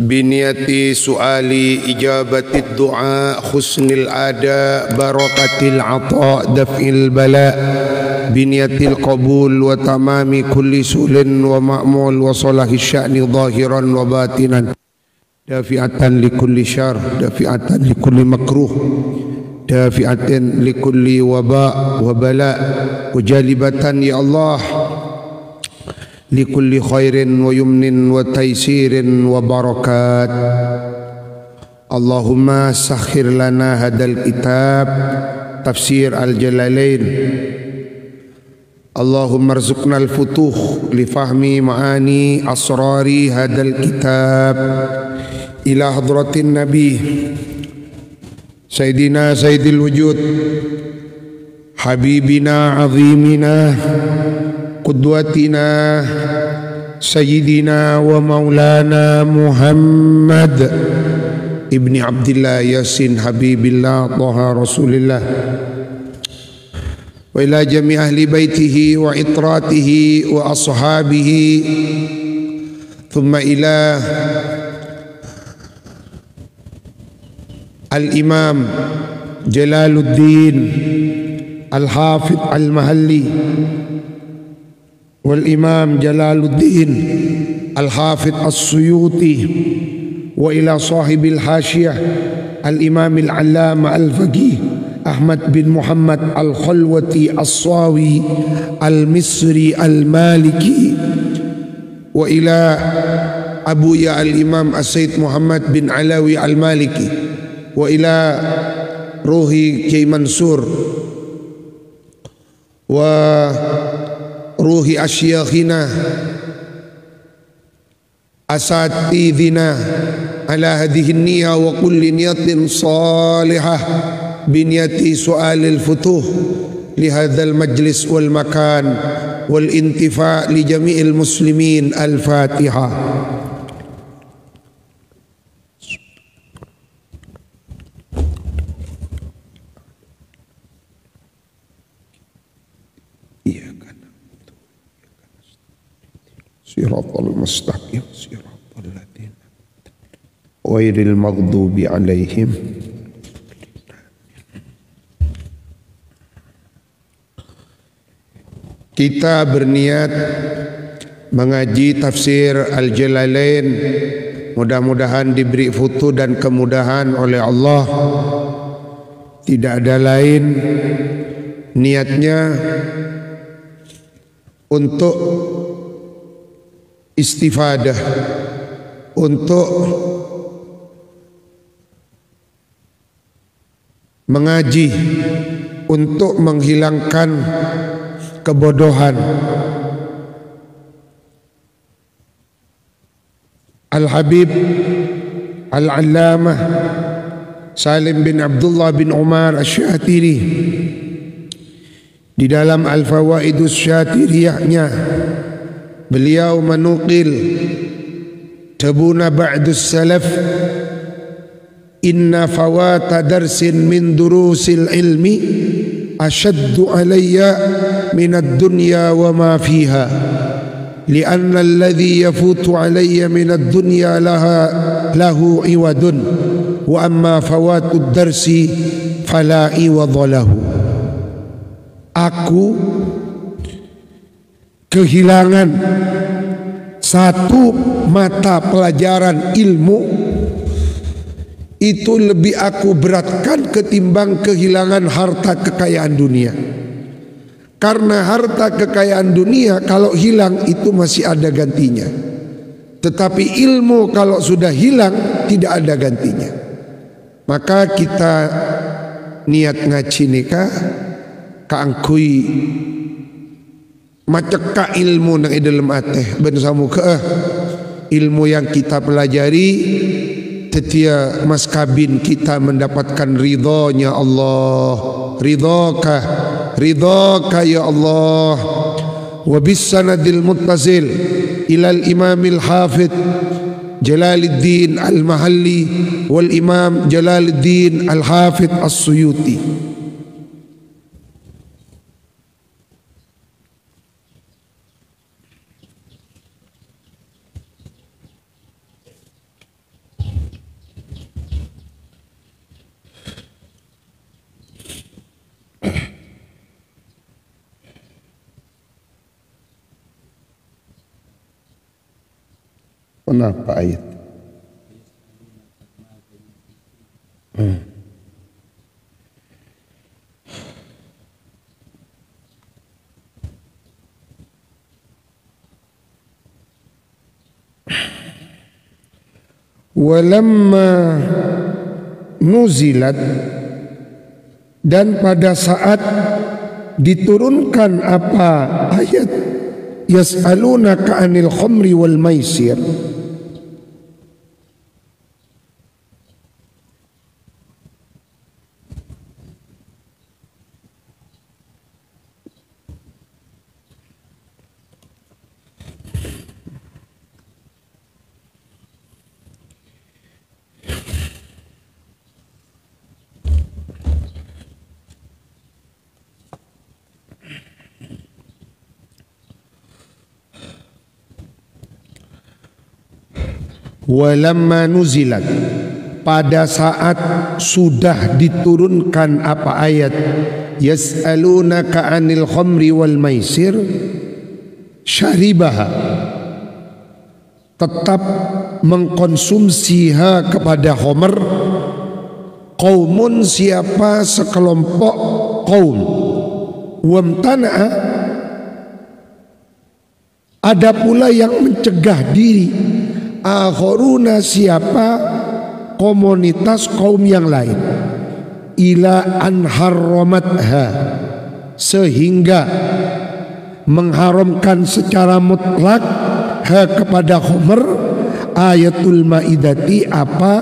بنية سؤال إجابة الدعاء حسن الأداء بركة العطاء دفع البلاء بنية القبول وتمام كل سؤل ومأمول وصلاح الشأن ظاهرا وباطنا دافعة لكل شر دافعة لكل مكروه دافعة لكل وباء وبلاء وجالبة يا الله لكل خير ويمن وتيسير وبركات. اللهم سخر لنا هذا الكتاب تفسير الجلالين. اللهم ارزقنا الفتوح لفهم معاني أسرار هذا الكتاب إلى حضرة النبي سيدنا سيد الوجود حبيبنا عظيمنا قدوتنا سيدنا ومولانا محمد ابن عبد الله ياسين حبيب الله طه رسول الله وإلى جميع أهل بيته وعطراته وأصحابه ثم إلى الإمام جلال الدين الحافظ المحلي والإمام جلال الدين الحافظ السيوطي وإلى صاحب الحاشية الإمام العلامة الفقيه أحمد بن محمد الخلوتي الصاوي المصري المالكي وإلى أبويا الإمام السيد محمد بن علوي المالكي وإلى روحي كي منصور وروحي أشياخنا أساتذنا على هذه النية وكل نية صالحة بنية سؤال الفتوح لهذا المجلس والمكان والانتفاع لجميع المسلمين. الفاتحة. صراط المستقيم صراط الذين غير المغضوب عليهم. Kita berniat mengaji tafsir Al-Jalalain, mudah-mudahan diberi futu dan kemudahan oleh Allah. Tidak ada lain niatnya untuk istifadah, untuk mengaji, untuk menghilangkan kebodohan. Al-Habib Al-Allamah Salim bin Abdullah bin Umar Asy-Syatiri di dalam Al-Fawaidus Syatiriyahnya beliau menukil tabuna ba'dus salaf inna fawata darsin min durusil ilmi ashaddu alayya min ad-dunya wa ma fiha lianna alladhi yafutu alayya min ad-dunya lahu iwadun wa amma fawatu ad-darsi fala iwadha lahu. Aku kehilangan satu mata pelajaran ilmu itu lebih aku beratkan ketimbang kehilangan harta kekayaan dunia. Karena harta kekayaan dunia kalau hilang itu masih ada gantinya. Tetapi ilmu kalau sudah hilang tidak ada gantinya. Maka kita niat ngaji nikah kaangkui maceka ilmu nang dalam ateh ben samuga ilmu yang kita pelajari tetia mas kabin kita mendapatkan ridhonya Allah. Ridhaka ya Allah. Wa bis sanadil muttasil ila al imam al hafidh Jalaluddin al Mahalli wal imam Jalaluddin al Hafidh as-Suyuti. Kenapa ayat? Walamma nuzilat, dan pada saat diturunkan apa ayat yas'alunaka 'anil khamri wal maisir, walamma nuzilat, pada saat sudah diturunkan apa ayat yas'alunaka 'anil khamri wal maisir, syaribaha, tetap mengkonsumsiha kepada khamr, qaumun, siapa sekelompok kaum, wamtana'a, ada pula yang mencegah diri, akharuna, siapa komunitas kaum yang lain, ila an harramatha, sehingga mengharamkan secara mutlak ha kepada khamr, ayatul maidati, apa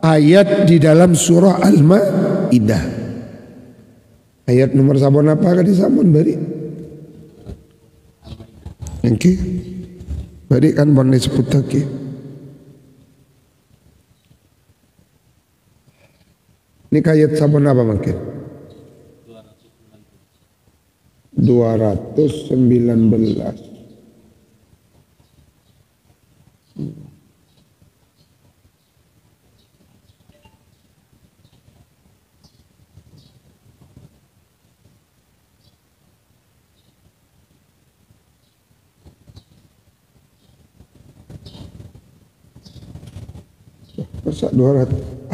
ayat di dalam surah Al-Maidah. Ayat nomor sabun apa kan disabun bari? Oke. Bari kan bon disebut lagi. Ini ayat sabun apa makin? 219. Masa 200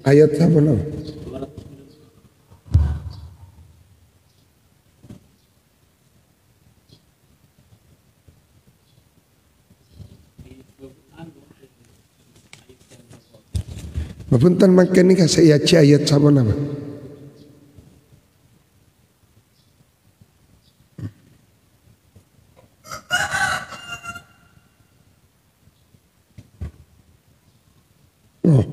ayat apa nama? Mapunten makan ni kasih ayat sama nama. Oh,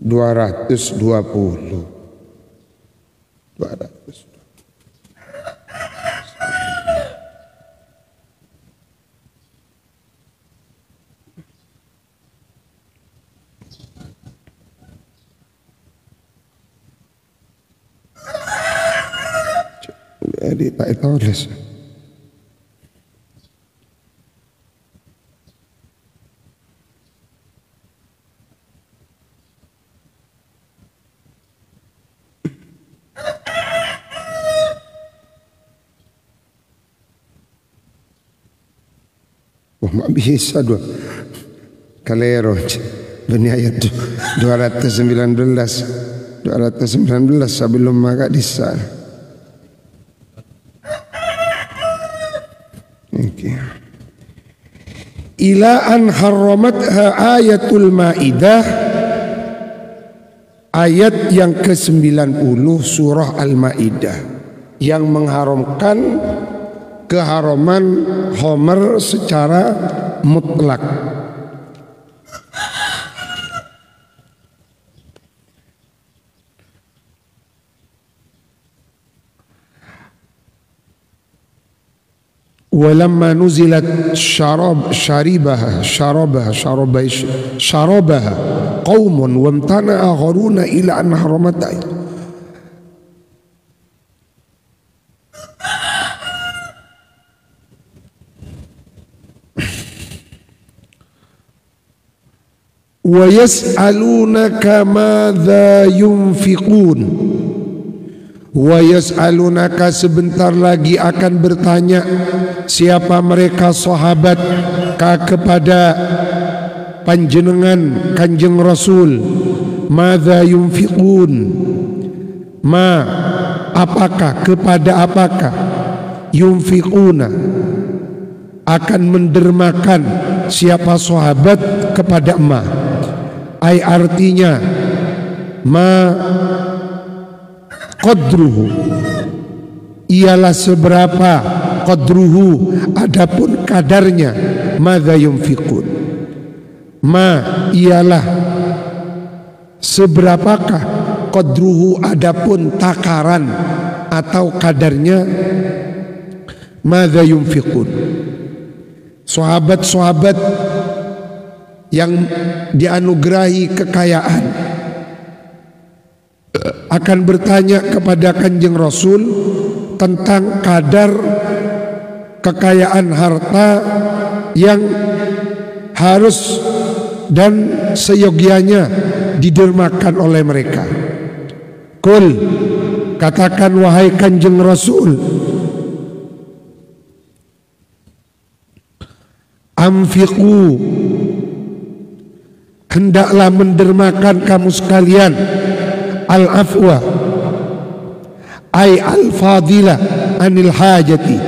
220. Jadi tak tahu les. Wah, mak bisa dua kalero bani ayat 219 sebelum maka disa. Okay. Ila an harramatha ayatul maidah, ayat yang ke-90 surah Al-Maidah yang mengharamkan keharaman khamr secara mutlak. Walamma nuzilat syarabaha qaumun wamtana'a akharuna ila an haramata. Wa yas'alunaka madza yunfiqun Wa yas'alunaka, sebentar lagi akan bertanya siapa mereka sahabat kepada panjenengan Kanjeng Rasul, madza yunfiqun, apakah, kepada apakah, yunfiquna, akan mendermakan siapa sahabat kepada ai artinya qadruhu, ialah seberapa, qadruhu, adapun kadarnya, madza yunfiqun, ialah seberapakah, qadruhu, adapun takaran atau kadarnya, madza yunfiqun. Sahabat-sahabat yang dianugerahi kekayaan akan bertanya kepada Kanjeng Rasul tentang kadar kekayaan harta yang harus dan seyogianya didermakan oleh mereka. Qul, katakan wahai Kanjeng Rasul, anfiqu, hendaklah mendermakan kamu sekalian, al-afwa, ay al-fadila anil hajati,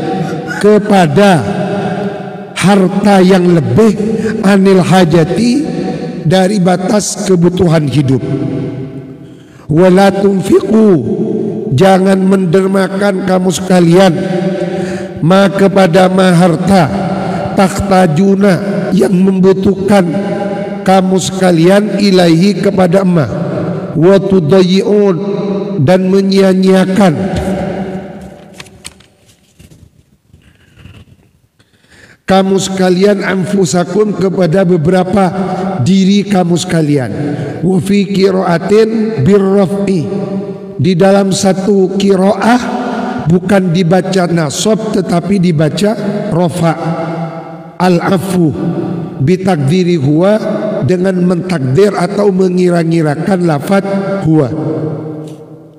kepada harta yang lebih, anil hajati, dari batas kebutuhan hidup. Wala tunfiqu, jangan mendermakan kamu sekalian, kepada harta, takhtajuna, yang membutuhkan kamu sekalian, ilaihi, kepada wa tudayyi'un, dan menyia-nyiakan kamu sekalian, anfusakum, kepada beberapa diri kamu sekalian. Wa fi qiraatin birraf'i, di dalam satu qiraah bukan dibaca nasab tetapi dibaca rafa, al-afu bitakdiri huwa, dengan mentakdir atau mengira-ngirakan lafaz huwa,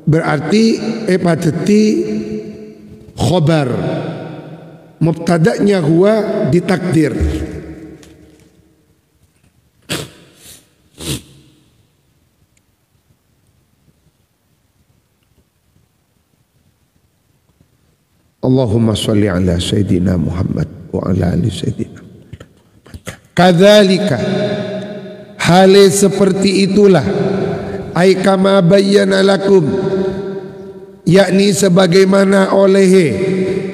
berarti epateti khobar, mubtada'nya huwa ditakdir. Allahumma sholli ala Sayyidina Muhammad wa ala ali Sayyidina. Kadzalika, hale seperti itulah, ay kama bayyana lakum, yakni sebagaimana oleh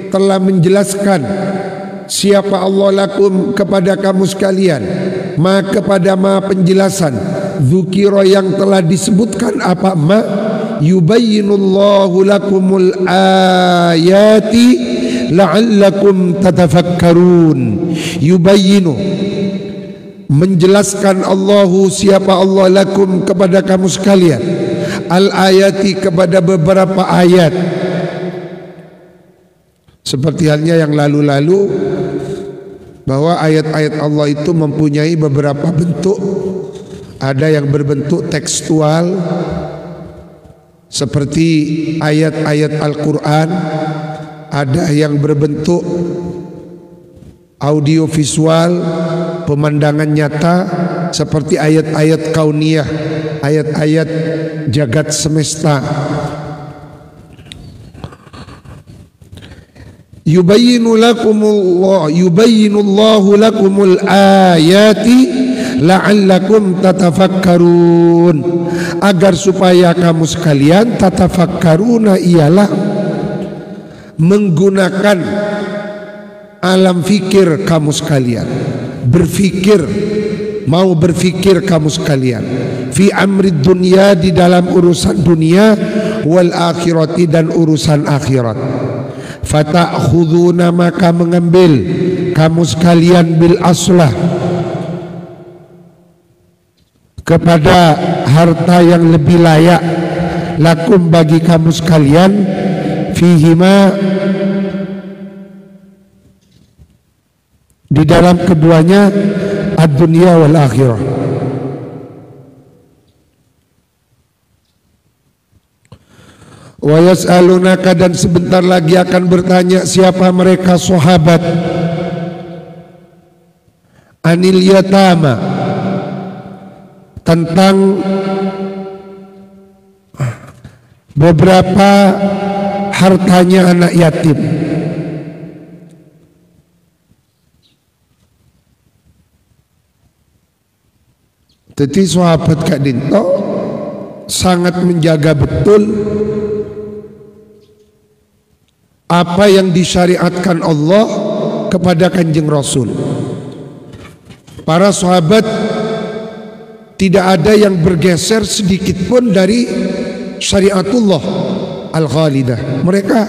telah menjelaskan siapa Allah lakum, kepada kamu sekalian, kepada penjelasan, dzukira, yang telah disebutkan apa, yubayyinullahu lakumul ayati la'allakum tatafakkarun. Yubayyinu, menjelaskan Allahu, siapa Allah, lakum, kepada kamu sekalian, al ayati, kepada beberapa ayat, seperti halnya yang lalu-lalu, bahwa ayat-ayat Allah itu mempunyai beberapa bentuk. Ada yang berbentuk tekstual seperti ayat-ayat Al-Quran, ada yang berbentuk audiovisual, pemandangan nyata, seperti ayat-ayat kauniyah, ayat-ayat jagat semesta. Yubayyinullahu lakumul ayati la'allakum tatafakkarun, agar supaya kamu sekalian, tatafakkaruna, ialah menggunakan alam fikir kamu sekalian, berfikir, mau berfikir kamu sekalian, fi amrid dunia, di dalam urusan dunia, wal akhirati, dan urusan akhirat. Fata'khuduna, maka mengambil kamu sekalian, bil aslah, kepada harta yang lebih layak, lakum, bagi kamu sekalian, fihima, di dalam keduanya, ad-dunya wal akhirah. Wa yas'alunaka, dan sebentar lagi akan bertanya siapa mereka sahabat, anil yatama, tentang beberapa hartanya anak yatim. Jadi sahabat Kak Dinto sangat menjaga betul apa yang disyariatkan Allah kepada Kanjeng Rasul. Para sahabat tidak ada yang bergeser sedikit pun dari syariatullah al-khalidah. Mereka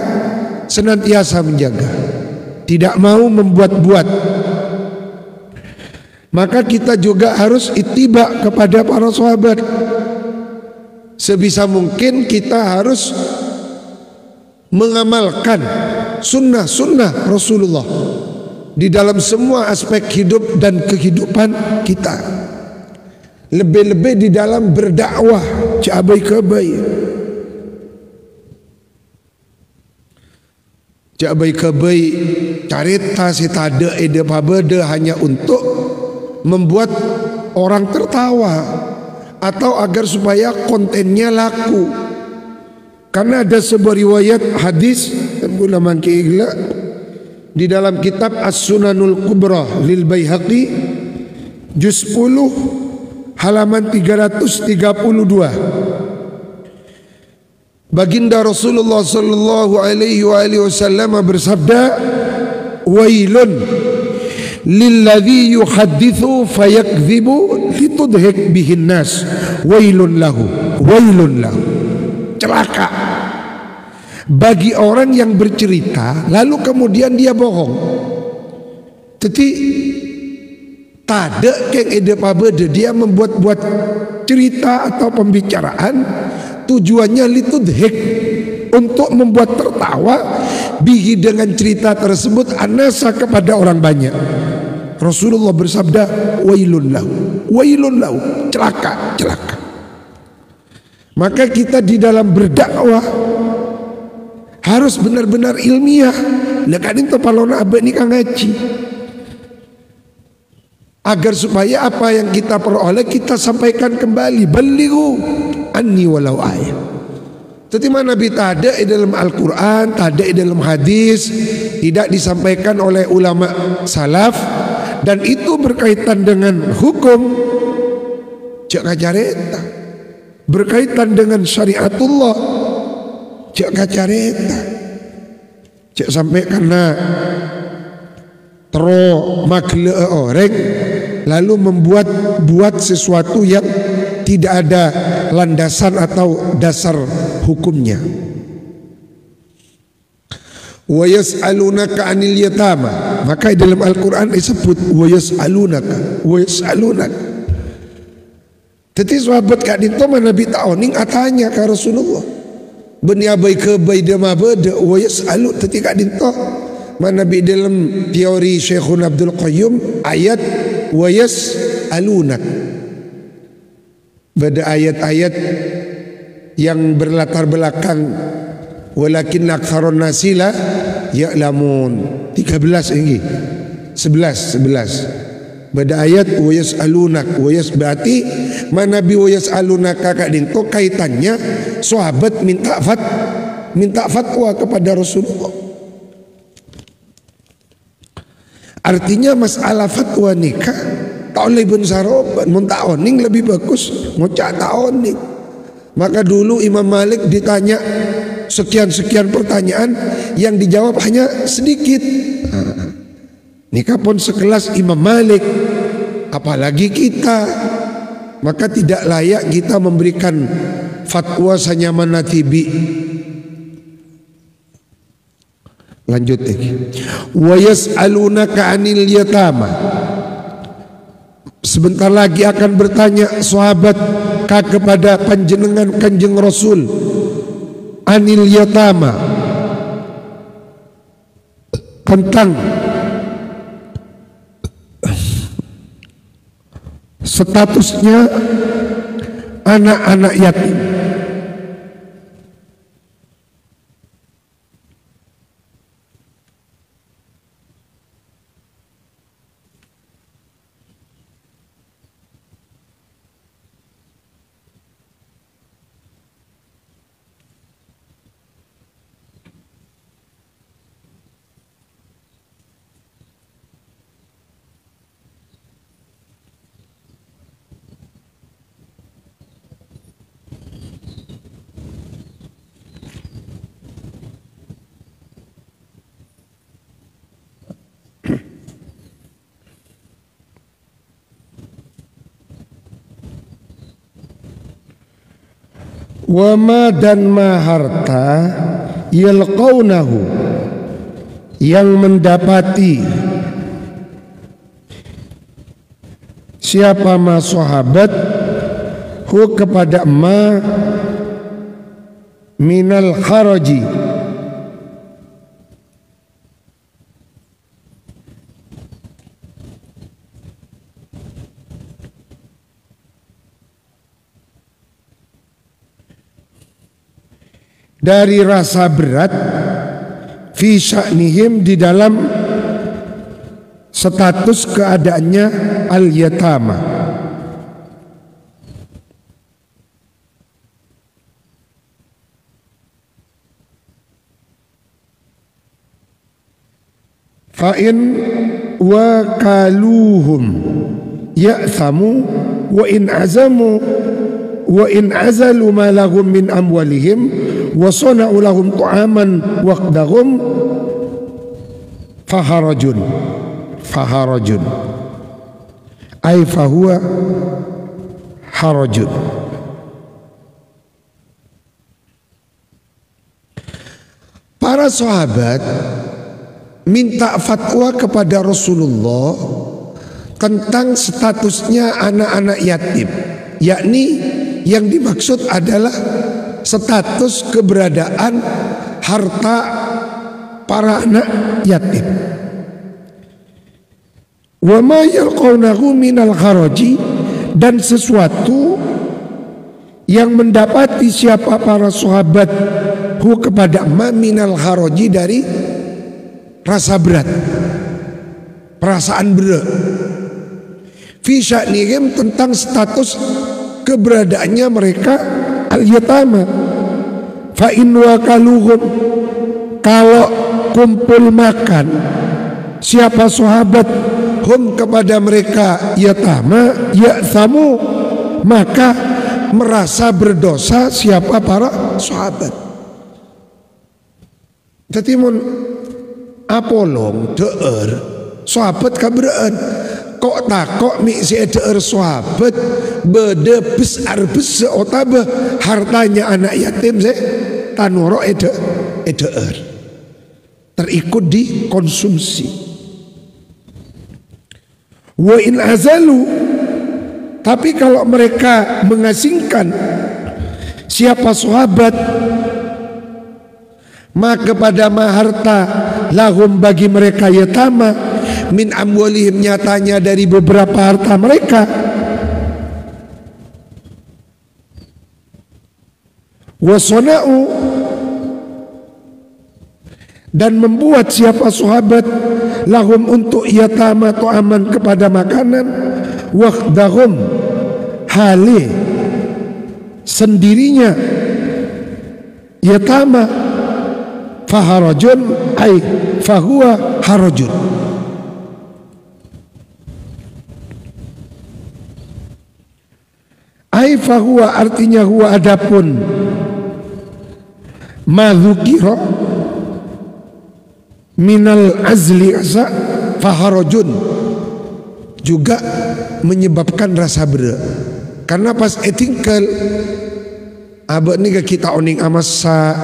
senantiasa menjaga, tidak mau membuat-buat. Maka kita juga harus ittiba kepada para sahabat. Sebisa mungkin kita harus mengamalkan sunnah-sunnah Rasulullah di dalam semua aspek hidup dan kehidupan kita. Lebih-lebih di dalam berdakwah, cabai kebai. Cabai kebai carita si tada ide pabeda hanya untuk membuat orang tertawa atau agar supaya kontennya laku. Karena ada sebuah riwayat hadis di dalam kitab As-Sunanul Kubra lil Baihaqi juz 10 halaman 332. Baginda Rasulullah sallallahu alaihi wasallam bersabda, "Wailun lilladzi yuhadditsu fayakdzibu litudhik bihin nas. Wailun lahu, wailun lahu." Celaka bagi orang yang bercerita lalu kemudian dia bohong. Jadi tada keng ede pabede, dia membuat-buat cerita atau pembicaraan tujuannya litudhik, untuk membuat tertawa bihi dengan cerita tersebut anasa kepada orang banyak. Rasulullah bersabda, wailun lahu, celaka, celaka. Maka kita di dalam berdakwah harus benar-benar ilmiah. Lekadin topalona abad nikah ngaji, agar supaya apa yang kita peroleh kita sampaikan kembali. Balighu anni walau ayat. Tetapi Nabi tada di dalam Al-Quran, tada di dalam hadis, tidak disampaikan oleh ulama salaf, dan itu berkaitan dengan hukum cek ngajareta, berkaitan dengan syariatullah cek ngajareta, cek sampai karena tero magle orang lalu membuat sesuatu yang tidak ada landasan atau dasar hukumnya. Wa yas'alunaka 'anil yatama, maka dalam Al-Qur'an disebut wa yas'alunaka, wa yas'alunaka. Tetapi sahabat Kak Dinto Nabi ta'oning atanya ke Rasulullah, beni abai ke bai dema beda wa yas'alu. Tetapi Kak Dinto Nabi dalam teori Syekhun Abdul Qayyum ayat wa yas'alunak, pada ayat-ayat yang berlatar belakang walakin aktsarun nasi la ya'lamun 13 ini 11 pada ayat wa yas'alunak wa berarti Nabi wa yas'alunak Kak Dinto kaitannya sahabat minta fatwa kepada Rasulullah. Artinya masalah fatwa nikah ta'oleh bin saroban mun ta'oning lebih bagus ngocak ta'oning. Maka dulu Imam Malik ditanya sekian-sekian pertanyaan, yang dijawab hanya sedikit. Nikah pun sekelas Imam Malik, apalagi kita. Maka tidak layak kita memberikan fatwa sanyaman natibi. Lanjut lagi. Wa yas'alunaka 'anil yatama, sebentar lagi akan bertanya sahabat kepada panjenengan Kanjeng Rasul, anil yatama, tentang statusnya anak-anak yatim. Wama dan ma harta yalqaunahu yang mendapati siapa ma sahabat hu kepada ma minal haraji dari rasa berat fi sya'nihim di dalam status keadaannya al-yatama. Fa'in wa kaluhum ya'thamu wa in azamu wa in azalu ma lahum min amwalihim wa sana'u lahum tu'aman waqdahum faharajun ay fahuwa harajun. Para sahabat minta fatwa kepada Rasulullah tentang statusnya anak-anak yatim, yakni yang dimaksud adalah status keberadaan harta para anak yatim. Wa ma yalqawnahu minal kharaji, dan sesuatu yang mendapati siapa para sahabat hu kepada ma minal kharaji dari rasa berat, perasaan berat, fi sya'nihim tentang status keberadaannya mereka al-yatama. Fa in wakaluhum, kalau kumpul makan siapa sahabat hum kepada mereka yatama ya'thamu, maka merasa berdosa siapa para sahabat. Jadi mun apolong deur sahabat kaberaan kok takok mi si deur sahabat bede besar besar otabe hartanya anak yatim se tanuro deur terikut dikonsumsi. Wa in azalu, tapi kalau mereka mengasingkan siapa sahabat maka pada maharta lahum bagi mereka yatama min amwalihim, nyatanya dari beberapa harta mereka, wasona'u, dan membuat siapa sahabat lahum untuk yatama tu'aman kepada makanan, waqdahum hali sendirinya yatama, faharajun ay fahuwa harajun. Ay fahuwa artinya huwa adapun madzukira minal azli asa faharajun juga menyebabkan rasa berat. Karena pas etingkel abad ni kita oning amasa,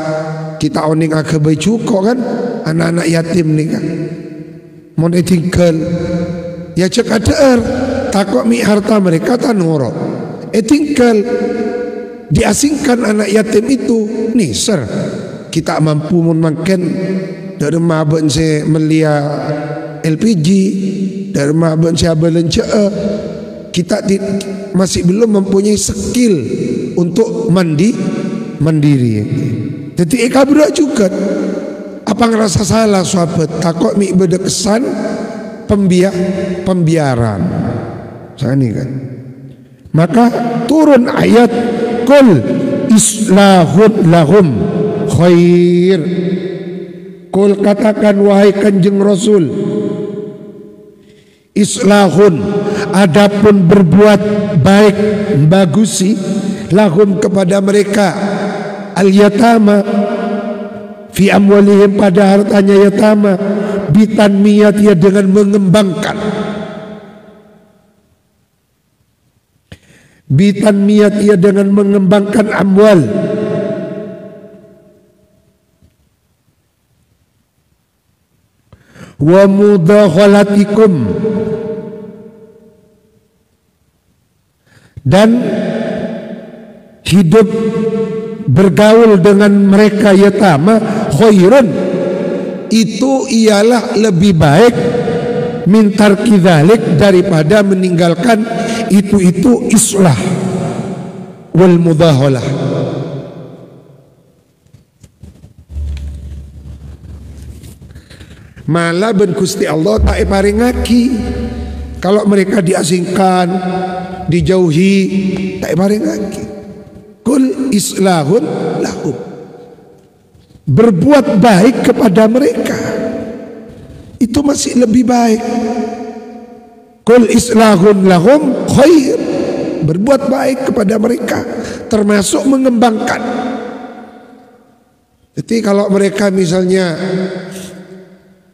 kita oning akabai cuko kan, anak-anak yatim ni kan mon etingkel ya cek adeer takok mi harta mereka tanoro etingkel diasingkan anak yatim itu nih ser kita mampu memakan dari maben saya melia LPG, dari maben saya belanja, kita masih belum mempunyai skill untuk mandiri. Jadi eka berat juga. Apa ngerasa salah sahabat? Takut mi beda kesan pembiaran. Saya ini kan. Maka turun ayat qul islahun lahum khair. Qul katakan wahai Kanjeng Rasul, islahun adapun berbuat baik bagusi lahum kepada mereka al yatama fi amwalihim pada hartanya yatama bitanmiyat ya dengan mengembangkan bitanmiyat ya dengan mengembangkan amwal wa mudakhalatikum, dan hidup bergaul dengan mereka yatama khairun, itu ialah lebih baik min tarki dzalik, daripada meninggalkan itu islah wal mudakhalah. Malah ben Gusti Allah tak paringaki kalau mereka diasingkan, dijauhi, tak paringaki. Kul islahun lahum, berbuat baik kepada mereka itu masih lebih baik. Kul islahun lahum khair, berbuat baik kepada mereka termasuk mengembangkan. Jadi kalau mereka misalnya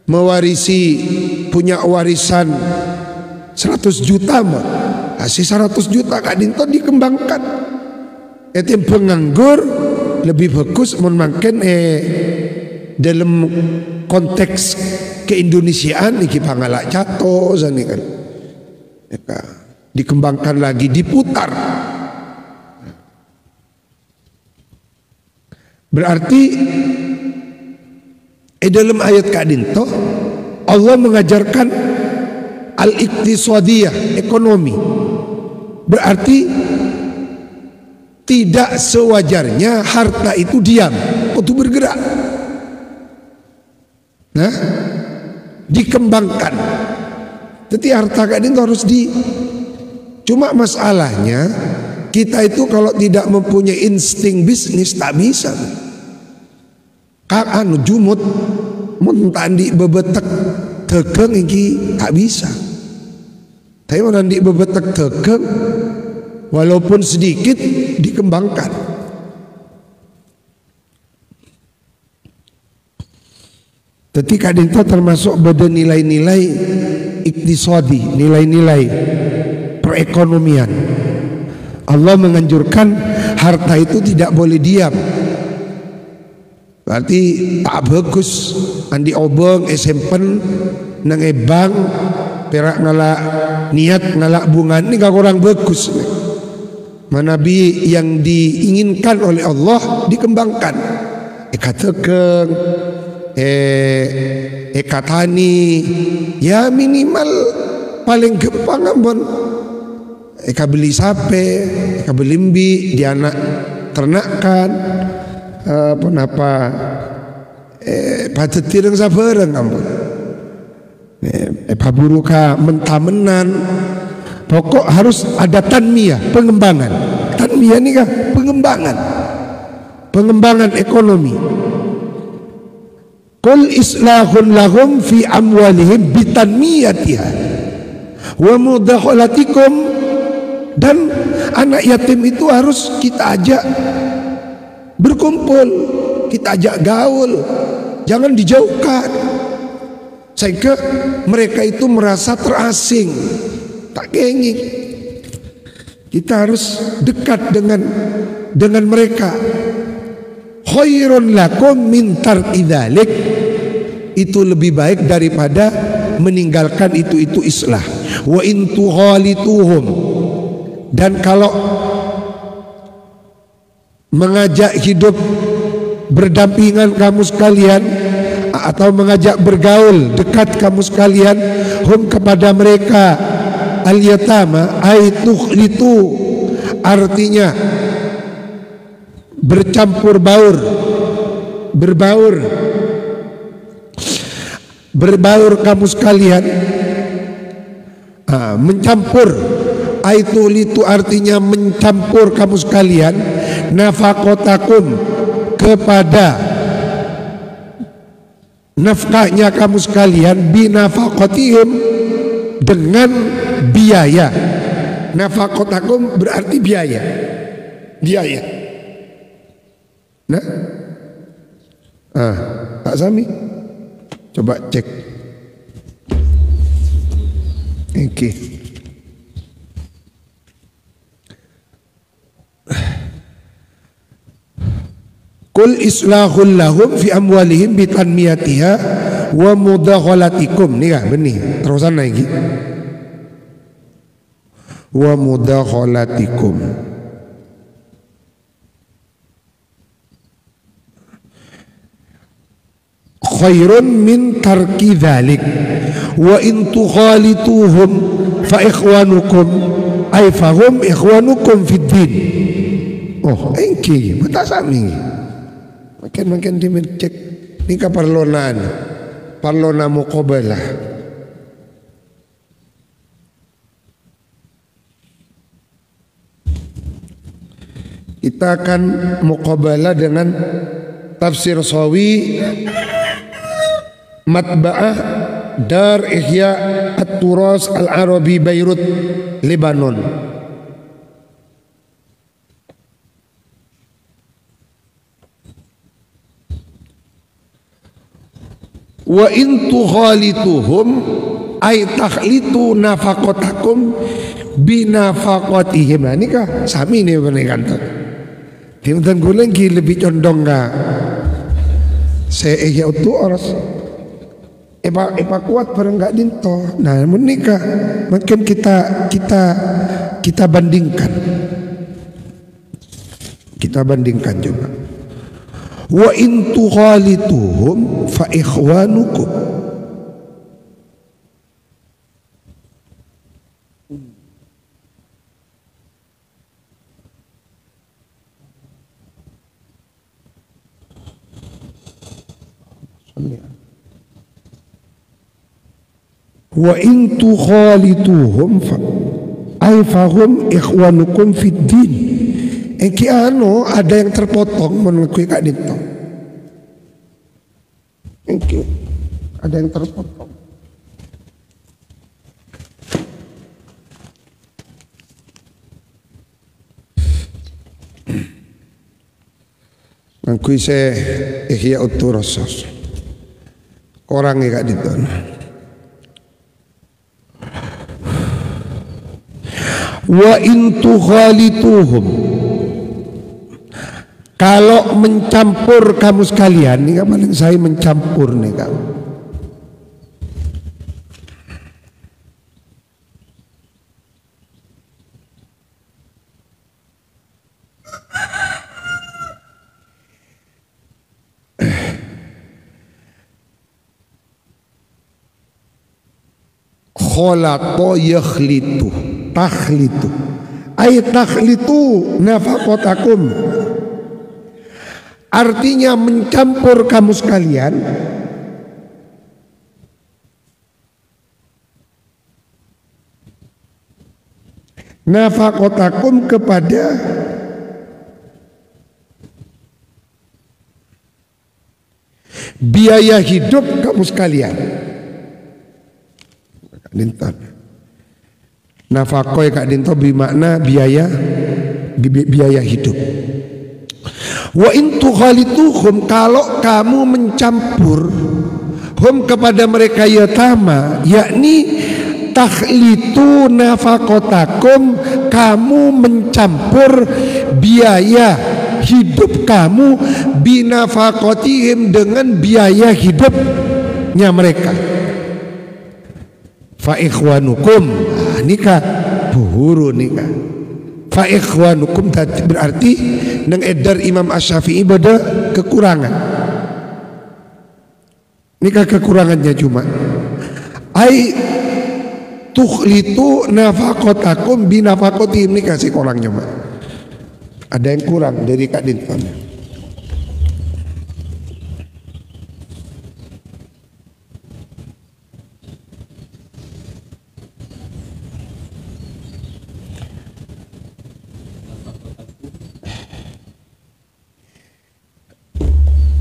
mewarisi, punya warisan 100 juta mah, kasih 100 juta Kak Dinto dikembangkan. Etim penganggur lebih bagus memakan dalam konteks keindonesiaan iki pangalak cato zani kan. Dikembangkan lagi, diputar. Berarti dalam ayat Kak Dinto Allah mengajarkan al-iqtisadiyah, ekonomi. Berarti tidak sewajarnya harta itu diam, untuk bergerak. Nah, dikembangkan. Jadi harta Kak Dinto harus cuma masalahnya kita itu kalau tidak mempunyai insting bisnis tak bisa. Anu jumut mentandi bebetek tegeng iki tak bisa. Tapi nanti bebetek tegeng walaupun sedikit dikembangkan. Jadi Kak Dinto termasuk pada nilai-nilai iktisadi, nilai-nilai perekonomian. Allah menganjurkan harta itu tidak boleh diam. Berarti tak bagus andi obong esempen nang bank perak ngalak niat ngalak bunga, ini gak kurang bagus. Manabi yang diinginkan oleh Allah dikembangkan. Ekatekeng, ekatani, ya minimal paling gampang ampun. Eka beli sape, eka beli mbi, di anak ternakan, apa pada tireng sabareng ampun. Paburu ka mentamenan. Pokok harus ada tanmiyah, pengembangan. Tanmiyah ini kan pengembangan ekonomi. Qul islahun lahum fi amwalihim bitanmiyatiha wa mudakhalatikum, dan anak yatim itu harus kita ajak berkumpul, kita ajak gaul, jangan dijauhkan sehingga mereka itu merasa terasing. Tak kenging. Kita harus dekat dengan mereka. Khairun lakum min tarki dzalik, itu lebih baik daripada meninggalkan itu islah. Wa in tuhalituhum, dan kalau mengajak hidup berdampingan kamu sekalian atau mengajak bergaul dekat kamu sekalian, hum kepada mereka al-yatama ay tukhlitu, artinya bercampur baur, berbaur kamu sekalian, mencampur. Ay tukhlitu artinya mencampur kamu sekalian, nafaqatakum, kepada nafkahnya kamu sekalian, binafaqatihim, dengan biaya. Nafaqatakum berarti biaya. Nah, Pak Sami, coba cek. Oke. Qul islahul lahum fi amwalihim bitanmiyatiha wa mudakhalatikum nih benih terusan lagi wa mudakhalatikum khairun min tarki dzalik wa in tukhalituhum fa ikhwanukum ay fahum ikhwanukum fid din. Oh engki mata sami makin dimecek nika parlona muqabalah. Kita akan muqabalah dengan tafsir Sawi Matba'ah Dar Ihya At-Turas Al-Arabi Beirut Lebanon. Wa in tukhalituhum ay takhlitu nafaqatakum binafaqatihim. Nah ini kah sami nih beneran tuh. Timutan gulen ki lebih condong ga saya ihya utu oras Epa kuat bareng gak dinto. Nah menikah mungkin kita bandingkan. Kita bandingkan juga. Wa in tukhalituhum fa ikhwanukum. Wa in tukhalituhum ay fahum ikhwanukum fid din. Eki ada yang terpotong menurutku kak dito. Eki ada yang terpotong. Nangkui se ihya uturosos. Orang kak dito. Wa in tukhalituhum kalau mencampur kamu sekalian nih kan paling saya mencampur nih kan khalato yakhlitu takhlitu ay takhlitu nafaqatakum artinya mencampur kamu sekalian nafaqatakum kepada biaya hidup kamu sekalian. Nafaqah kak dinto bermakna biaya hidup. Wa in tukhalituhum kalau kamu mencampur hum kepada mereka yatama yakni takhlitu nafaqatakum kamu mencampur biaya hidup kamu binafaqatihim dengan biaya hidupnya mereka. Fa ikhwanukum nikah buhuru nikah. Fa ikhwanukum berarti nang edar Imam Asy-Syafi'i beda kekurangan. Nikah kekurangannya cuma ai tukhlitu nafaqatakum binafaqatihim nikah si kurangnya mak. Ada yang kurang dari Kak Dinton.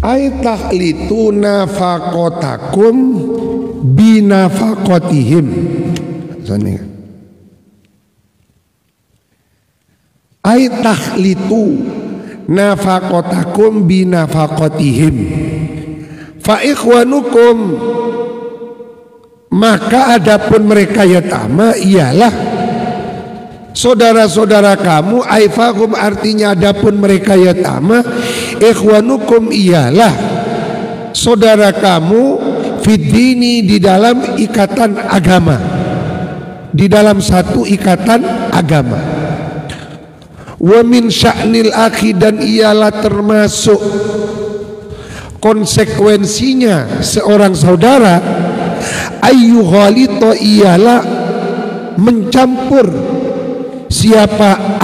Ay takhlitu nafaqatakum binafaqatihim. Sani. Ay takhlitu nafaqatakum binafaqatihim. Fa ikhwanukum maka adapun mereka yatama ialah saudara-saudara kamu. Aifakum artinya adapun mereka yatama. Ikhwanukum ialah saudara kamu fiddini, di dalam ikatan agama, di dalam satu ikatan agama. Wa min sya'nil akhi, dan ialah termasuk konsekuensinya seorang saudara, ayyu ghalita, ialah mencampur siapa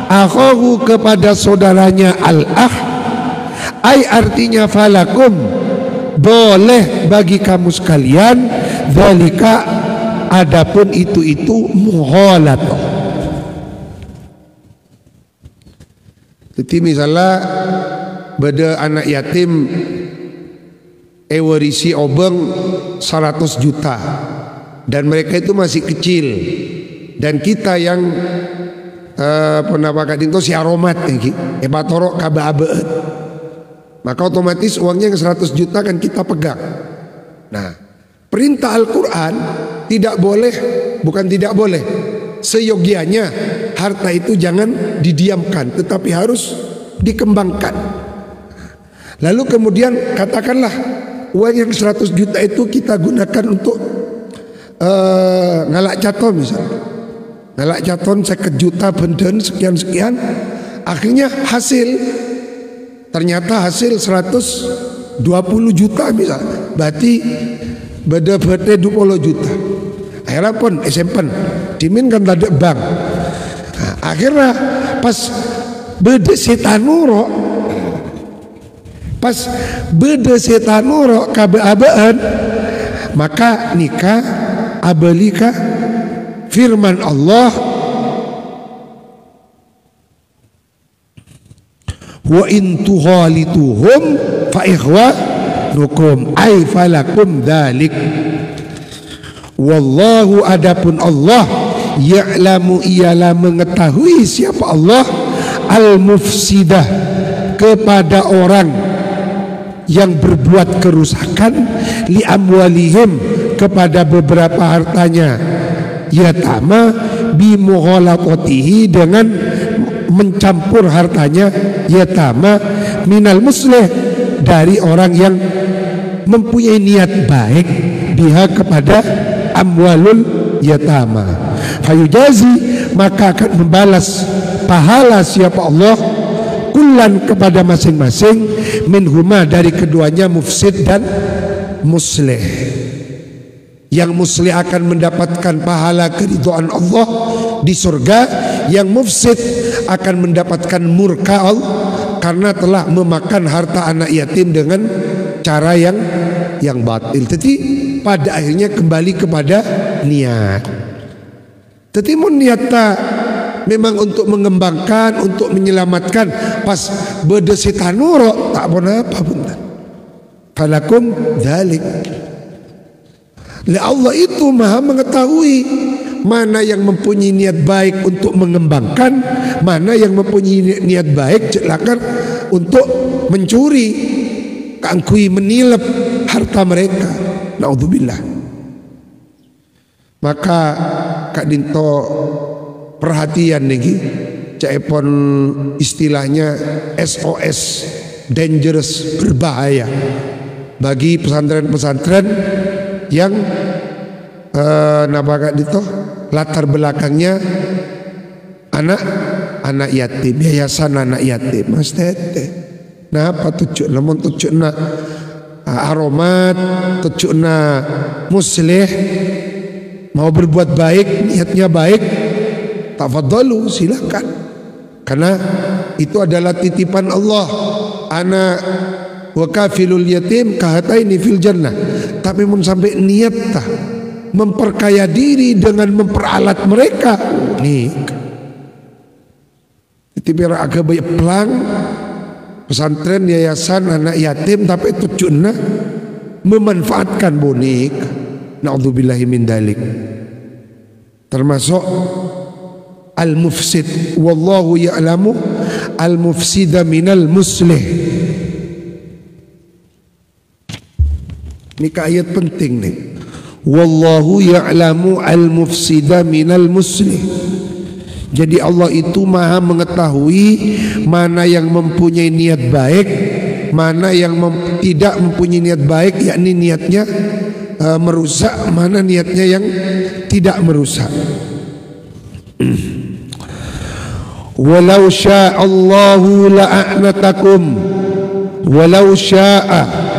akhahu kepada saudaranya ay artinya falakum, boleh bagi kamu sekalian, dzalika, adapun itu mughalatah. Jadi misalnya beda anak yatim warisi obeng 100 juta dan mereka itu masih kecil, dan kita yang pendapat itu si aromat batorok kaba-abeet, maka otomatis uangnya yang 100 juta kan kita pegang. Nah, perintah Al-Quran tidak boleh, bukan tidak boleh, seyogianya harta itu jangan didiamkan, tetapi harus dikembangkan. Lalu kemudian katakanlah uang yang 100 juta itu kita gunakan untuk ngalak caton misalnya, ngalak caton 50 juta benden sekian-sekian, akhirnya ternyata hasil 120 juta misalnya, berarti beda 20 juta. Akhirnya pun SMP dimin kan tadi bank. Nah, akhirnya pas beda setanuro, pas beda setanuro kabe-abaan, maka nikah abalika firman Allah, wa in tuhalituhum fa ikhwanukum ay falakum dzalik. Wallahu, adapun Allah, ya'lamu, ialah mengetahui siapa Allah, al-mufsidah, kepada orang yang berbuat kerusakan, li amwalihim, kepada beberapa hartanya, yatama bi mughalaqatihi, dengan mencampur hartanya yatama minal muslih, dari orang yang mempunyai niat baik, biha, kepada amwalul yatama. Fayujazi, maka akan membalas pahala siapa Allah, kullan, kepada masing-masing, minhuma, dari keduanya, mufsid dan muslih. Yang muslih akan mendapatkan pahala keridhaan Allah di surga, yang mufsid akan mendapatkan murka Allah karena telah memakan harta anak yatim dengan cara yang batil. Jadi pada akhirnya kembali kepada niat. Jadi mun niatnya memang untuk mengembangkan, untuk menyelamatkan, pas beda setanuro tak pernah apa bunda. Falakum dzalik. Allah itu maha mengetahui mana yang mempunyai niat baik untuk mengembangkan, mana yang mempunyai niat baik celaka untuk mencuri, kangkui, menilep harta mereka. Naudzubillah. Maka Kak Dinto perhatian nih, caipon istilahnya SOS, dangerous, berbahaya bagi pesantren-pesantren yang Kak Dinto latar belakangnya anak yatim, yayasan anak yatim. Mas Tete, napa tujuh namun tujuhna aromat, tujuhna muslih, mau berbuat baik, niatnya baik, tafadhalu, silakan, karena itu adalah titipan Allah. Anak wa kafilul yatim kahataini fil jannah. Tapi mun sampai niat tah memperkaya diri dengan memperalat mereka, nih itu biar agak banyak pelang pesantren, yayasan anak yatim, tapi tujuannya memanfaatkan bonik. Naudzubillahi min dalik. Termasuk al-mufsid. Wallahu ya'lamu al-mufsida minal muslih. Ini ayat penting nih. Wallahu ya'lamu al-mufsida minal muslih. Jadi Allah itu maha mengetahui mana yang mempunyai niat baik mana yang tidak mempunyai niat baik, yakni niatnya merusak, mana niatnya yang tidak merusak. Walau sya'allahu la'anatakum, walau sya'a,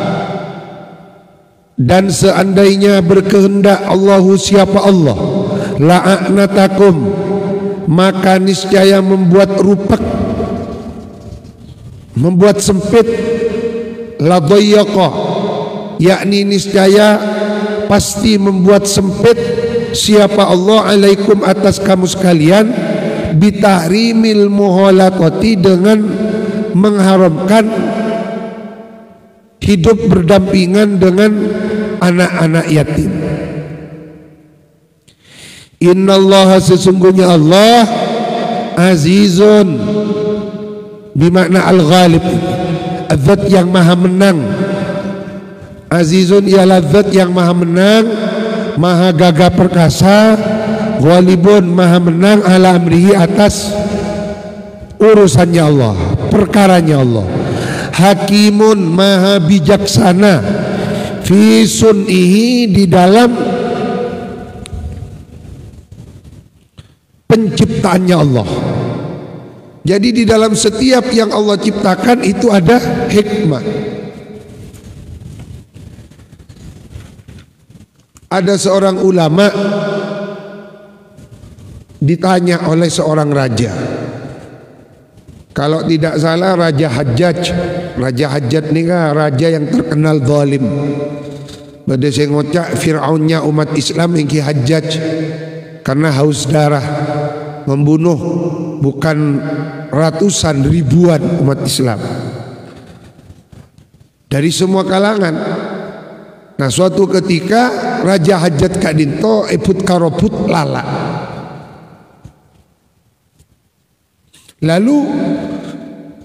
dan seandainya berkehendak Allahu, siapa Allah, la'anatakum, maka niscaya membuat rupak, membuat sempit, la dayyaqa, yakni niscaya pasti membuat sempit siapa Allah alaikum atas kamu sekalian, bitahrimil muhalaqati, dengan mengharamkan hidup berdampingan dengan anak-anak yatim. Innallaha, sesungguhnya Allah, azizun, bermakna al-ghalib, zat yang maha menang. Azizun ialah zat yang maha menang, maha gagah perkasa. Ghalibun, maha menang, ala amrihi, atas urusannya Allah, perkaranya Allah. Hakimun, maha bijaksana, fi sun'ihi, di dalam penciptaannya Allah. Jadi di dalam setiap yang Allah ciptakan itu ada hikmah. Ada seorang ulama ditanya oleh seorang raja. Kalau tidak salah Raja Hajjaj. Raja Hajjaj ini kan raja yang terkenal zalim. Pada saya ngocak Fir'aunnya umat Islam yang Ki Hajjaj, karena haus darah, membunuh bukan ratusan, ribuan umat Islam dari semua kalangan. Nah, suatu ketika Raja Hajjaj kadinto iput karobut lala. Lalu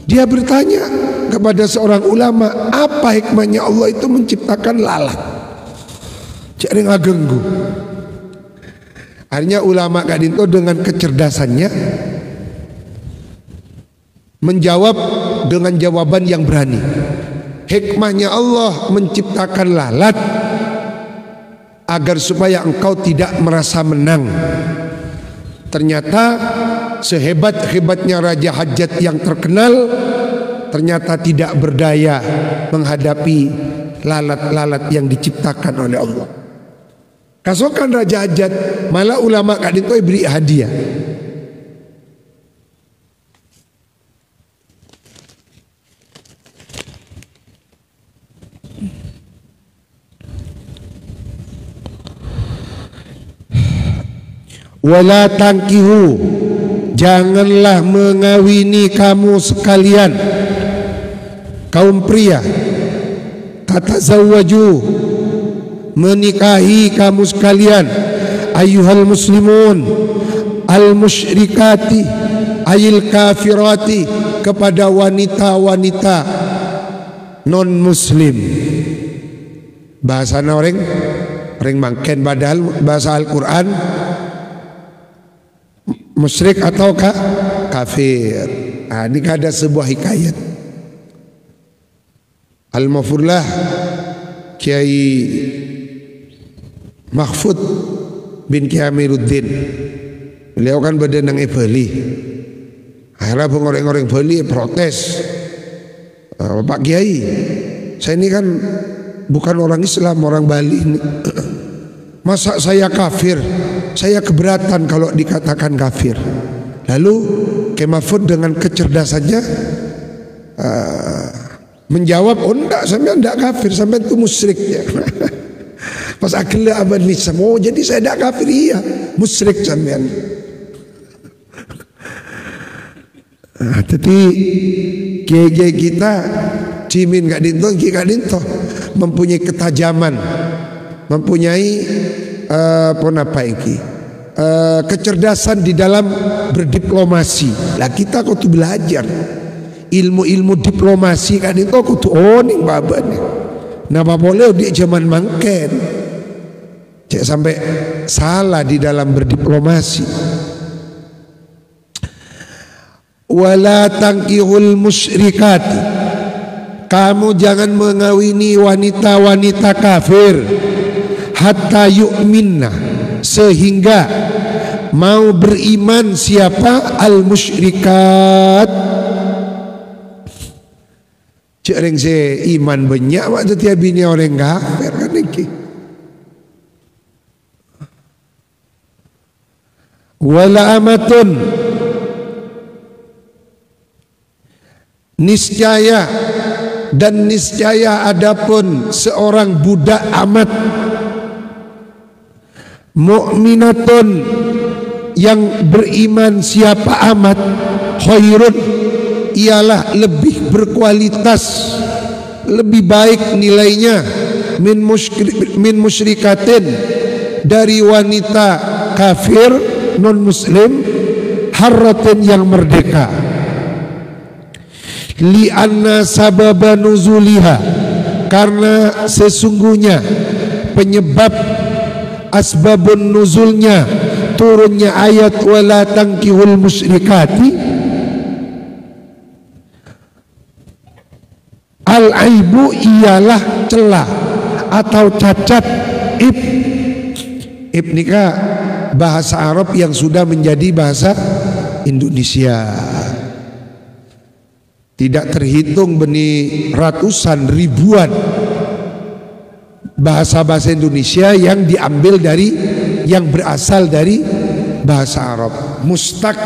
dia bertanya kepada seorang ulama, apa hikmahnya Allah itu menciptakan lalat? Cari ngagenggu. Akhirnya ulama kadinto dengan kecerdasannya menjawab dengan jawaban yang berani. Hikmahnya Allah menciptakan lalat agar supaya engkau tidak merasa menang. Ternyata sehebat-hebatnya Raja Hajjaj yang terkenal, ternyata tidak berdaya menghadapi lalat-lalat yang diciptakan oleh Allah. Kasokan Raja Hajjaj, malah ulama kadinto beri hadiah. Wala tangkihu, janganlah mengawini kamu sekalian, kaum pria, tatazawwaju, menikahi kamu sekalian, ayyuhal muslimun, al musyrikati, ayil kafirati, kepada wanita-wanita non muslim. Bahasa orang mangken, padahal bahasa Al-Quran musyrik atau kafir. Nah, ini ada sebuah hikayat. Al-Mafurlah Kiai Mahfud bin Kiai Amiruddin, beliau kan berdenang Bali. Akhirnya pengoreng-oreng Bali protes, Pak Kiai, saya ini kan bukan orang Islam, orang Bali ini. Masa saya kafir? Saya keberatan kalau dikatakan kafir. Lalu Kiai Mahfud dengan kecerdasannya menjawab, oh enggak, sampai enggak kafir, sampai itu musyrik ya. Pas akhirnya abad nisam, oh jadi saya enggak kafir, iya musyrik sampean. Tapi kiai kita cimin gak dinto, gak dinto mempunyai ketajaman, mempunyai kecerdasan di dalam berdiplomasi. Lah kita kudu belajar ilmu-ilmu diplomasi kan itu kudu oning baban. Napa boleh di zaman mangken cek sampai salah di dalam berdiplomasi. Wala tangkihul musyrikati, kamu jangan mengawini wanita-wanita kafir hatta yu'minna, sehingga mau beriman siapa? Al musyrikat. Cereng se iman banyak waktu tiap bini orang kafir kan iki. Wala amatun, niscaya dan niscaya adapun seorang budak amat, mukminatun, yang beriman siapa amat, khairun, ialah lebih berkualitas, lebih baik nilainya, min musyrikatin, dari wanita kafir non muslim, harratin, yang merdeka. Li'anna sababa nuzuliha, karena sesungguhnya penyebab asbabun nuzulnya, turunnya ayat wala tankihul musyrikati, al-aibu ialah celah atau cacat. Ib nikah bahasa Arab yang sudah menjadi bahasa Indonesia. Tidak terhitung benih ratusan ribuan bahasa-bahasa Indonesia yang diambil dari, yang berasal dari bahasa Arab. Mustaq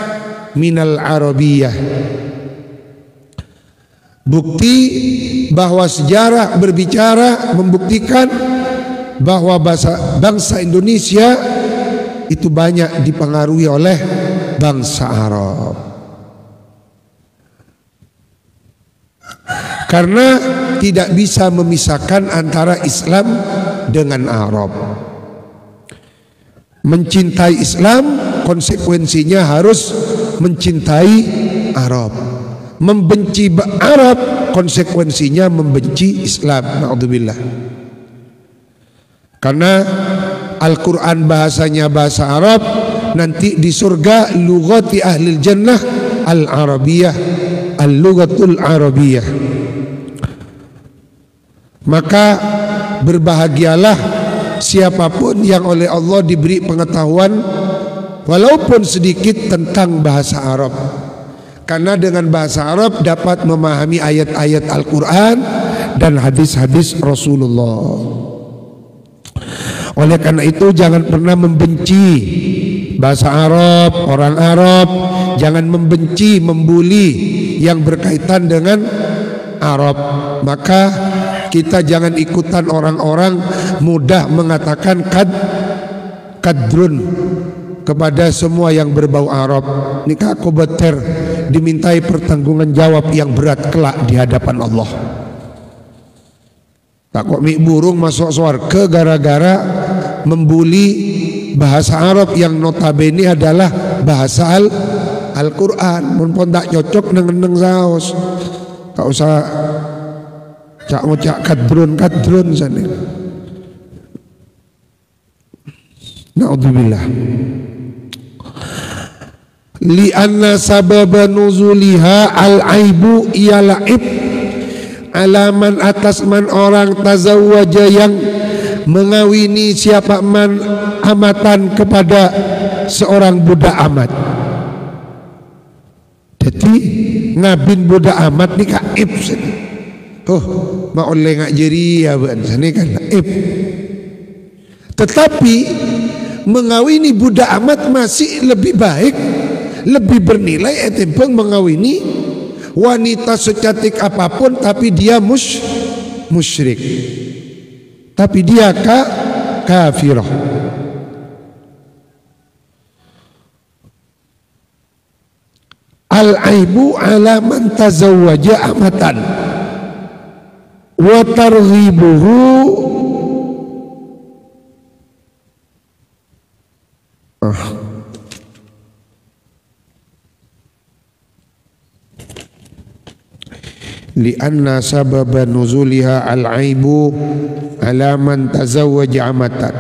minal Arabiyah. Bukti bahwa sejarah berbicara membuktikan bahwa bangsa Indonesia itu banyak dipengaruhi oleh bangsa Arab. Karena tidak bisa memisahkan antara Islam dengan Arab. Mencintai Islam konsekuensinya harus mencintai Arab. Membenci Arab konsekuensinya membenci Islam. Na'udzubillah. Karena Al-Quran bahasanya bahasa Arab, nanti di surga lughati ahlil jannah al-arabiyah, al-lughatul arabiyah. Maka berbahagialah siapapun yang oleh Allah diberi pengetahuan walaupun sedikit tentang bahasa Arab. Karena dengan bahasa Arab dapat memahami ayat-ayat Al-Quran dan hadis-hadis Rasulullah. Oleh karena itu jangan pernah membenci bahasa Arab, orang Arab. Jangan membenci, membuli yang berkaitan dengan Arab. Maka kita jangan ikutan orang-orang mudah mengatakan kadrun kepada semua yang berbau Arab. Nikah kobeter, dimintai pertanggungan jawab yang berat kelak di hadapan Allah. Tak kok mik burung masuk surga gara-gara membuli bahasa Arab yang notabene adalah bahasa Al-Quran. Mun tak cocok neng saos, tak usah cak ngocak kadrun sana. Na'udzubillah. Li'anna sababa nuzuliha al-aibu ialah ib, alaman atas man orang tazawwaja yang mengawini siapa man amatan kepada seorang budak amat. Jadi ngabin budak amat ni kaib sini. Oh, mau oleh ngak jeri ya bukan sini kan kaib. Tetapi mengawini budak amat masih lebih baik, lebih bernilai etimpeng mengawini wanita secantik apapun tapi dia musyrik. Tapi dia kafirah. Al-aibu ala man tazawwaja amatan wa targhibuhu lianna sababa nuzuliha al-aibu ala man tazawwaja amatan.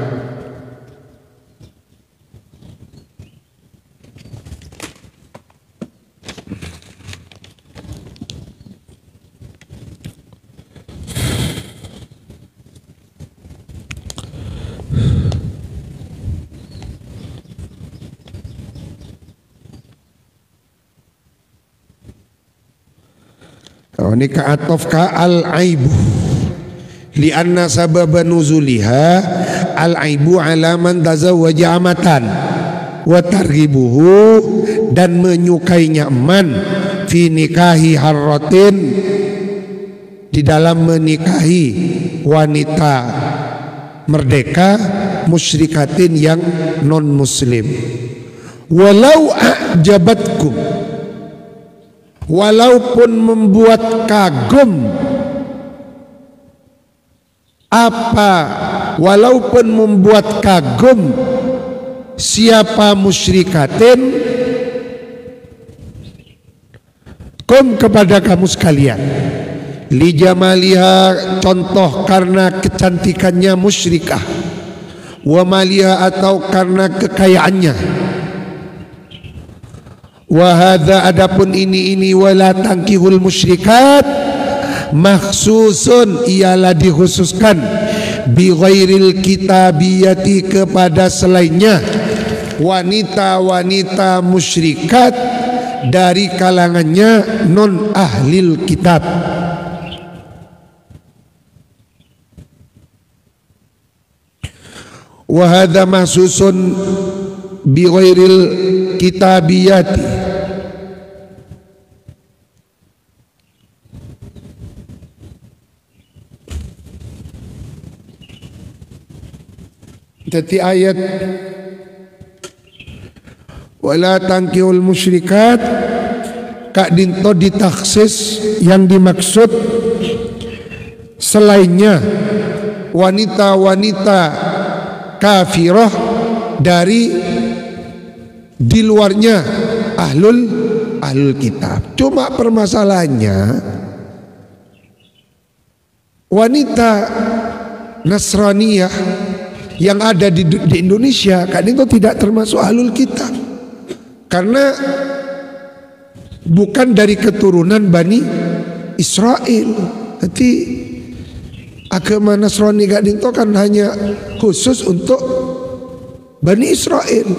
Oh, ini ka'atof ka'al-aibu lianna sababa nuzuliha al-aibu alaman tazawwaja amatan wa targhibuhu, dan menyukainya man fi nikahi harratin, di dalam menikahi wanita merdeka musyrikatin yang non muslim. Walau a'jabatkum, walaupun membuat kagum apa, walaupun membuat kagum siapa musyrikatin kum kepada kamu sekalian, li jamaliha, contoh karena kecantikannya musyrikah, wa maliha, atau karena kekayaannya, wa hadza, adapun ini wala tankihul musyrikat makhsusun, ialah dikhususkan bi ghairil kitabiyati, kepada selainnya wanita-wanita musyrikat dari kalangannya non ahlil kitab. Wa hadza mahsusun bi ghairil kitabiyati, jadi ayat wala tankihul musyrikat kak dinto ditaksis, yang dimaksud selainnya wanita-wanita kafirah dari di luarnya ahlul kitab. Cuma permasalahannya wanita Nasraniyah yang ada di Indonesia kan itu tidak termasuk ahlul kitab, karena bukan dari keturunan Bani Israel. Jadi agama Nasrani kan itu kan hanya khusus untuk Bani Israel.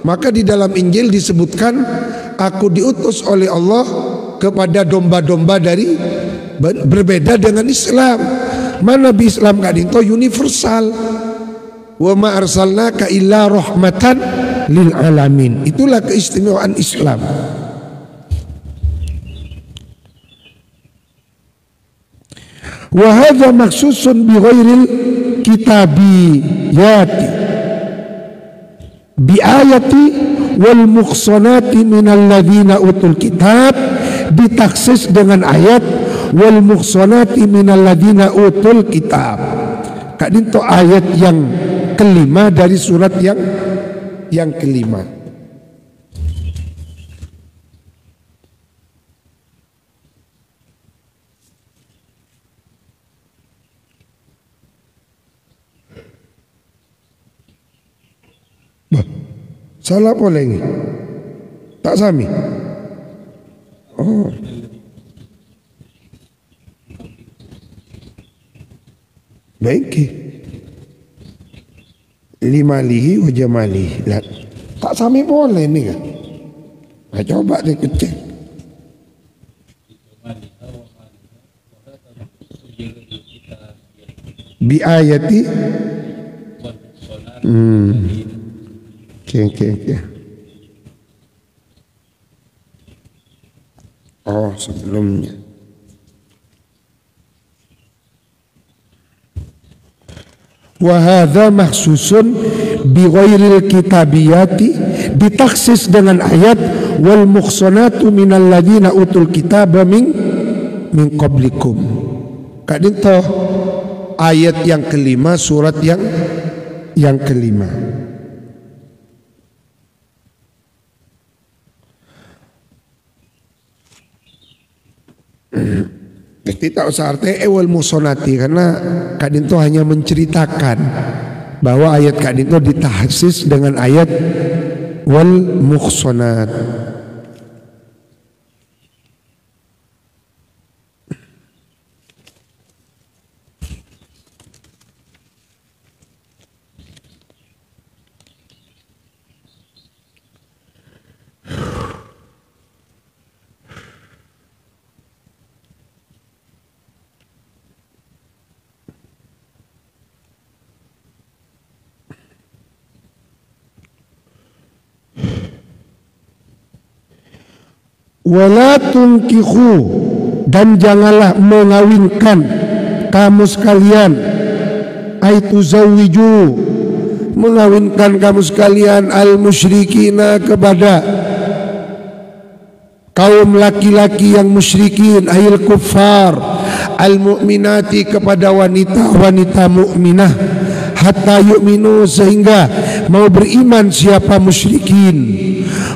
Maka di dalam Injil disebutkan, aku diutus oleh Allah kepada domba-domba dari berbeda dengan Islam. Mana Nabi Islam kan itu universal. Wa ma arsalnaka illa rahmatan lil alamin. Itulah keistimewaan Islam. Wa hadza maksusun bi ghairil kitabiyati bi ayati wal muhsanati minal ladzina utul kitab, ditaksis dengan ayat wal muhsanati minal ladzina utul kitab. Kak itu ayat yang kelima dari surat yang kelima. Bah, salah boleh ini? Tak sami. Oh. Baik. Limalihi wa jamalihi. Tak sami boleh nih kan? Nah, coba deh kecek. Bi ayati. Okay. Oh, sebelumnya. Wa hadza mahsusun bi ghairil kitabiyati, ditaksis dengan ayat wal muhsanatu minal ladzina utul kitaba min qablikum. Kak itu ayat yang kelima surat yang kelima. Jadi tak usah artinya wal muhsanati, karena kadin itu hanya menceritakan bahwa ayat kadin itu ditahsis dengan ayat wal muhsanat. Wala tunkihu, dan janganlah mengawinkan kamu sekalian, aitu zawiju, mengawinkan kamu sekalian, al musyrikina, kepada kaum laki-laki yang musyrikin, ayil kuffar, al mu'minati, kepada wanita-wanita mukminah, hatta yu'minu, sehingga mau beriman siapa musyrikin.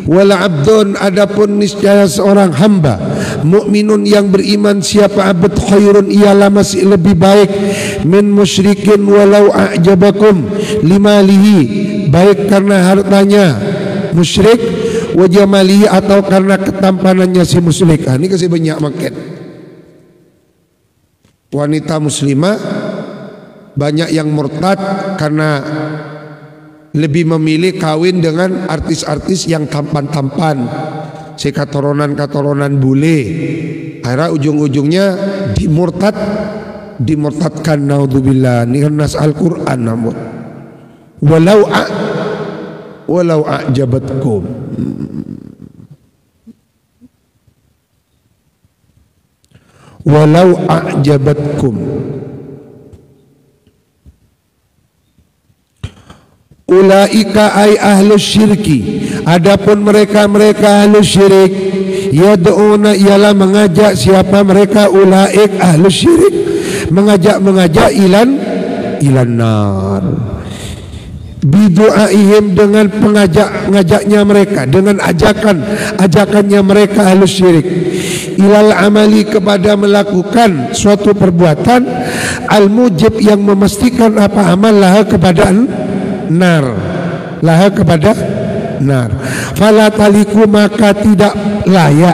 Wala abdun, adapun niscaya seorang hamba mukminun yang beriman siapa abd, khairun, ialah masih lebih baik, min musyrikin walau a'jabakum limalihi, baik karena hartanya musyrik, wajamalihi, atau karena ketampanannya si musyrik. Ini kasih banyak makin wanita muslimah banyak yang murtad karena lebih memilih kawin dengan artis-artis yang tampan-tampan, si katoronan bule. Akhirnya ujung-ujungnya dimurtadkan, naudzubillah. Ini kan nas Al-Quran, namun walau a'jabatkum, walau a'jabatkum. Ulaika ay ahlus syirki, adapun mereka ahlus syirik, yad'una, ialah mengajak siapa mereka, ulaik ahlus syirik, mengajak ilan nar, bidu'aihim, dengan ngajaknya mereka, dengan ajakannya mereka ahlus syirik, ilal amali, kepada melakukan suatu perbuatan, al mujib, yang memastikan apa amal, laha kepada nar, fala taliku, maka tidak layak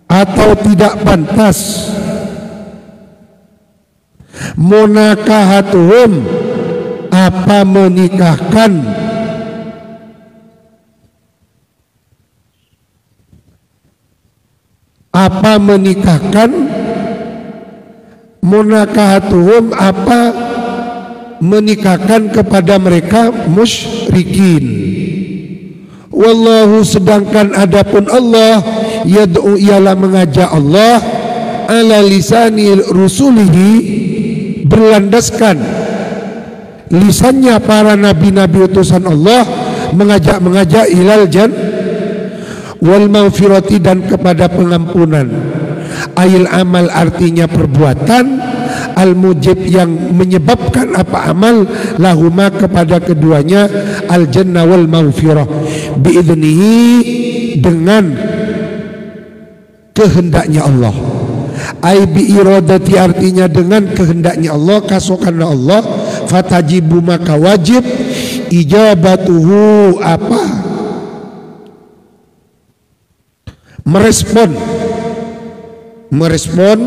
atau tidak pantas, munakahatuhum, apa menikahkan, munakahatuhum, apa menikahkan kepada mereka musyrikin. Wallahu, sedangkan adapun Allah, yad'u, ialah mengajak Allah, ala lisani rusulihi, berlandaskan lisannya para nabi-nabi utusan Allah, mengajak ilal wal maghfirati, dan kepada pengampunan, ayil amal, artinya perbuatan, al mujib, yang menyebabkan apa amal, lahuma, kepada keduanya, al jannah wal maghfirah, biidnihi, dengan kehendaknya Allah, ay bi iradati, artinya dengan kehendaknya Allah, kasokanna Allah, fatajibu, maka wajib, ijabatuhu, apa merespon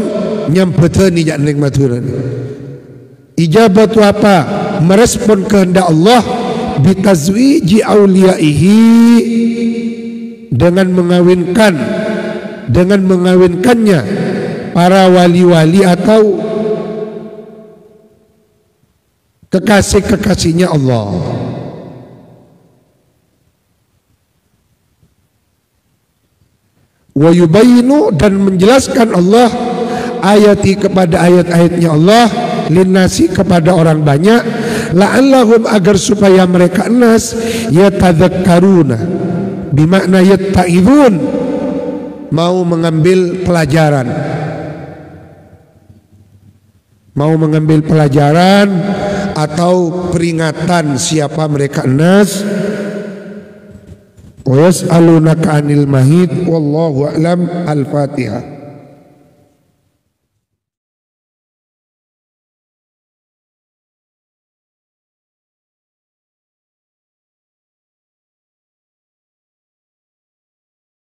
nyampeteni jak ning maturan. Ijabatu, apa merespon kehendak Allah, bitazwiji auliyaihi, dengan mengawinkannya para wali-wali atau kekasih-kekasihnya Allah. Wa yubayinu, dan menjelaskan Allah, ayati, kepada ayat-ayatnya Allah, linnasi, kepada orang banyak, la'allahum, agar supaya mereka nas, yatadzakkaruna, bimakna yatta'idun, mau mengambil pelajaran atau peringatan siapa mereka nas. Wa yas'alunaka 'anil mahid, wallahu a'lam. Al-Fatihah.